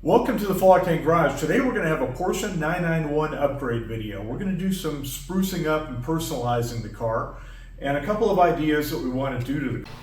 Welcome to the Full Octane Garage. Today we're going to have a Porsche 991 upgrade video. We're going to do some sprucing up and personalizing the car and a couple of ideas that we want to do to the car.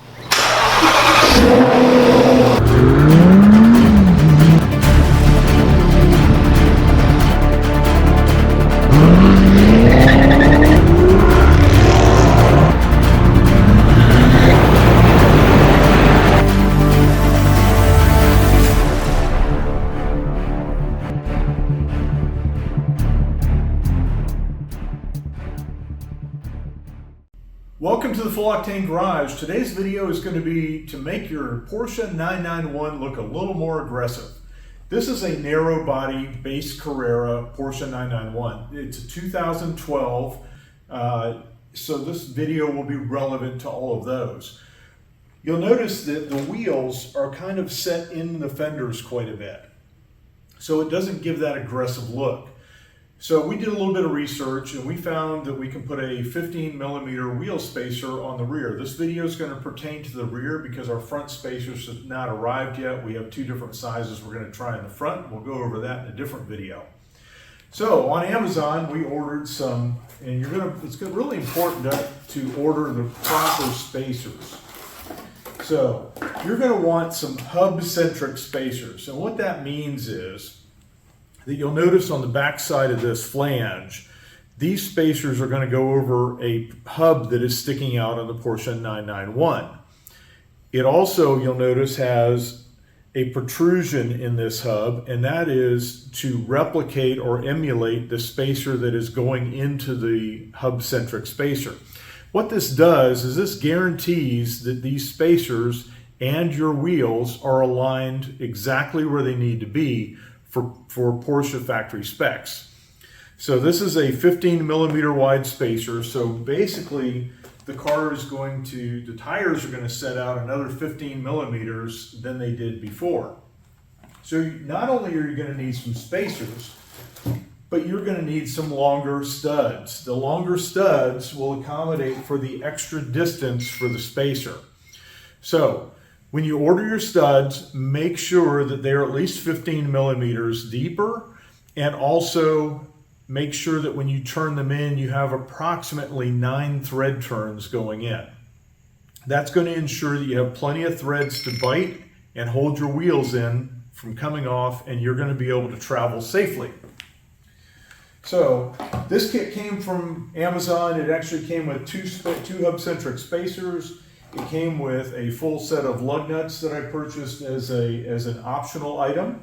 Welcome to the Full Octane Garage. Today's video is going to be to make your Porsche 991 look a little more aggressive. This is a narrow body base Carrera Porsche 991. It's a 2012, so this video will be relevant to all of those. You'll notice that the wheels are kind of set in the fenders quite a bit, so it doesn't give that aggressive look. So we did a little bit of research and we found that we can put a 15mm wheel spacer on the rear. This video is going to pertain to the rear because our front spacers have not arrived yet. We have two different sizes we're going to try in the front. We'll go over that in a different video. So on Amazon we ordered some, and it's really important to order the proper spacers. So you're going to want some Hubcentric spacers, and what that means is that you'll notice on the back side of this flange, these spacers are going to go over a hub that is sticking out on the Porsche 991. It also, you'll notice, has a protrusion in this hub, and that is to replicate or emulate the spacer that is going into the Hubcentric spacer. What this does is this guarantees that these spacers and your wheels are aligned exactly where they need to be for Porsche factory specs. So this is a 15mm wide spacer. So basically the tires are going to set out another 15mm than they did before. So not only are you going to need some spacers, but you're going to need some longer studs. The longer studs will accommodate for the extra distance for the spacer. So when you order your studs, make sure that they're at least 15mm deeper, and also make sure that when you turn them in, you have approximately 9 thread turns going in. That's going to ensure that you have plenty of threads to bite and hold your wheels in from coming off, and you're going to be able to travel safely. So this kit came from Amazon. It actually came with two Hubcentric spacers. It came with a full set of lug nuts that I purchased as an optional item.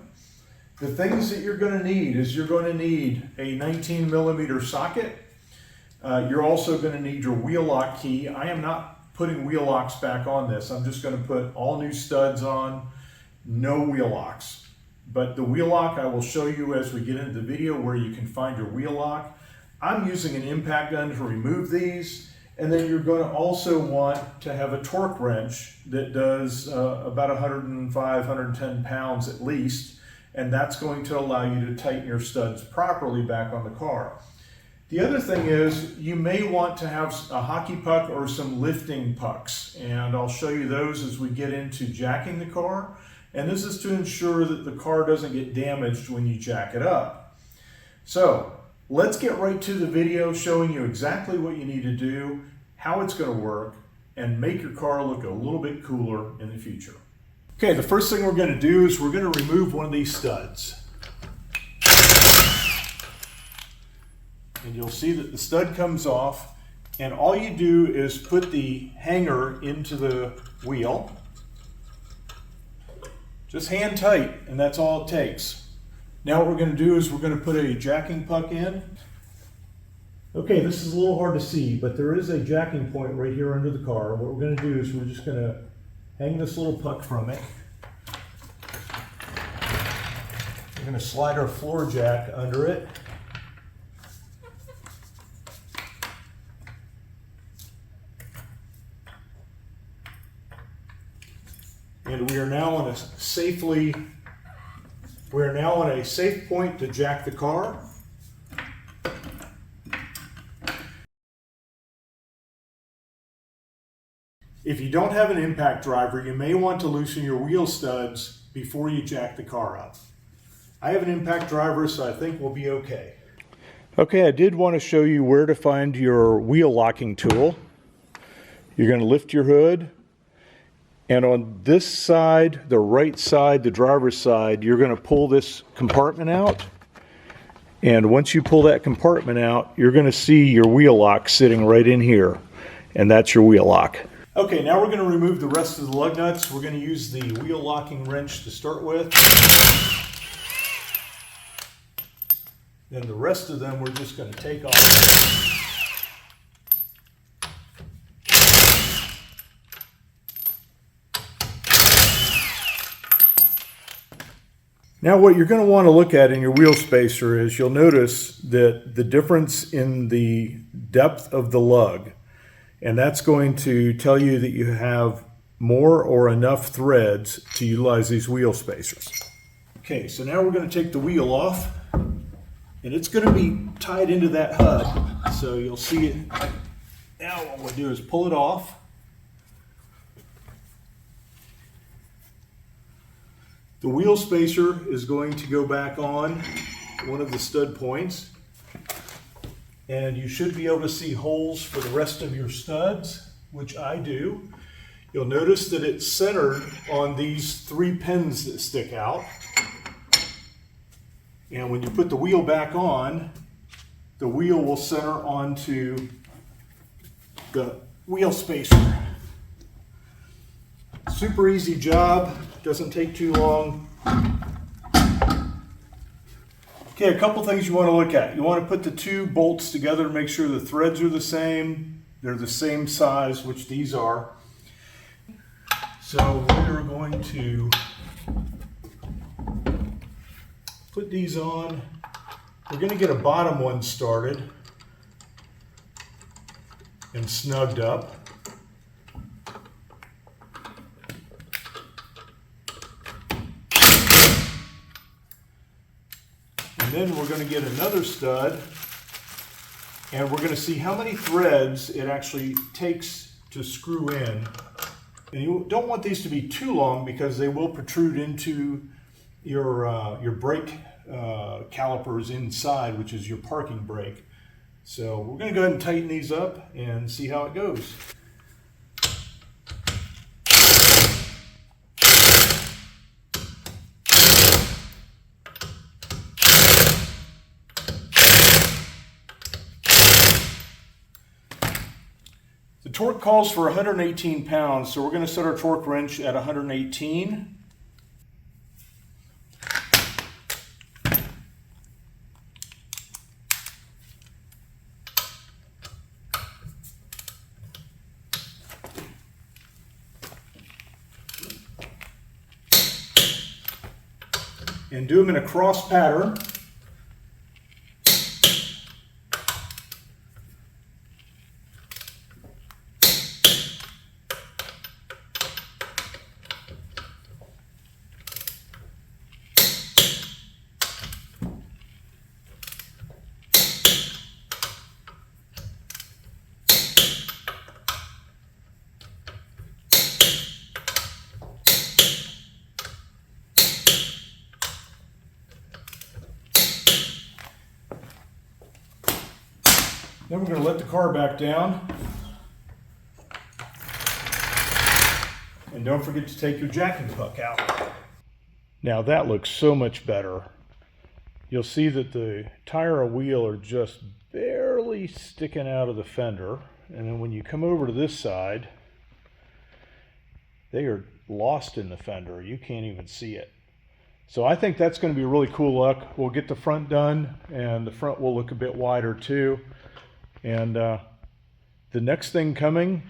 The things that you're going to need is you're going to need a 19mm socket. You're also going to need your wheel lock key. I am not putting wheel locks back on this. I'm just going to put all new studs on, no wheel locks. But the wheel lock I will show you as we get into the video where you can find your wheel lock. I'm using an impact gun to remove these. And then you're going to also want to have a torque wrench that does about 105, 110 pounds at least, and that's going to allow you to tighten your studs properly back on the car. The other thing is you may want to have a hockey puck or some lifting pucks, and I'll show you those as we get into jacking the car. And this is to ensure that the car doesn't get damaged when you jack it up. So let's get right to the video showing you exactly what you need to do, how it's going to work, and make your car look a little bit cooler in the future. Okay, the first thing we're going to do is we're going to remove one of these studs. And you'll see that the stud comes off, and all you do is put the hanger into the wheel. Just hand tight, and that's all it takes. Now what we're going to do is we're going to put a jacking puck in. Okay, this is a little hard to see, but there is a jacking point right here under the car. What we're going to do is we're just going to hang this little puck from it. We're going to slide our floor jack under it. And we are now on a safe point to jack the car. If you don't have an impact driver, you may want to loosen your wheel studs before you jack the car up. I have an impact driver, so I think we'll be okay. Okay, I did want to show you where to find your wheel locking tool. You're going to lift your hood, and on this side, the right side, the driver's side, you're going to pull this compartment out. And once you pull that compartment out, you're going to see your wheel lock sitting right in here, and that's your wheel lock. Okay, now we're going to remove the rest of the lug nuts. We're going to use the wheel locking wrench to start with. Then the rest of them we're just going to take off. Now what you're going to want to look at in your wheel spacer is you'll notice that the difference in the depth of the lug, and that's going to tell you that you have more or enough threads to utilize these wheel spacers. Okay, so now we're going to take the wheel off. And it's going to be tied into that HUD, so you'll see it. Now what we'll do is pull it off. The wheel spacer is going to go back on one of the stud points. And you should be able to see holes for the rest of your studs, which I do. You'll notice that it's centered on these 3 pins that stick out. And when you put the wheel back on, the wheel will center onto the wheel spacer. Super easy job, doesn't take too long. Okay, a couple things you want to look at. You want to put the 2 bolts together to make sure the threads are the same. They're the same size, which these are. So we're going to put these on. We're going to get a bottom one started and snugged up. And then we're going to get another stud, and we're going to see how many threads it actually takes to screw in. And you don't want these to be too long because they will protrude into your brake calipers inside, which is your parking brake. So we're going to go ahead and tighten these up and see how it goes. The torque calls for 118 pounds, so we're going to set our torque wrench at 118. And do them in a cross pattern. Then we're going to let the car back down. And don't forget to take your jacking puck out. Now that looks so much better. You'll see that the tire and wheel are just barely sticking out of the fender. And then when you come over to this side, they are lost in the fender. You can't even see it. So I think that's going to be a really cool look. We'll get the front done, and the front will look a bit wider too. And the next thing coming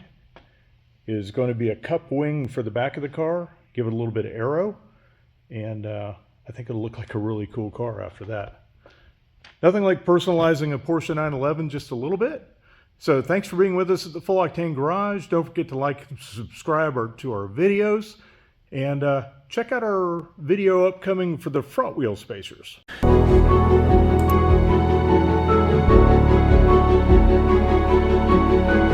is going to be a cup wing for the back of the car. Give it a little bit of aero, and I think it'll look like a really cool car after that. Nothing like personalizing a Porsche 911 just a little bit. So thanks for being with us at the Full Octane Garage. Don't forget to like and subscribe to our videos, and check out our video upcoming for the front wheel spacers. Thank you.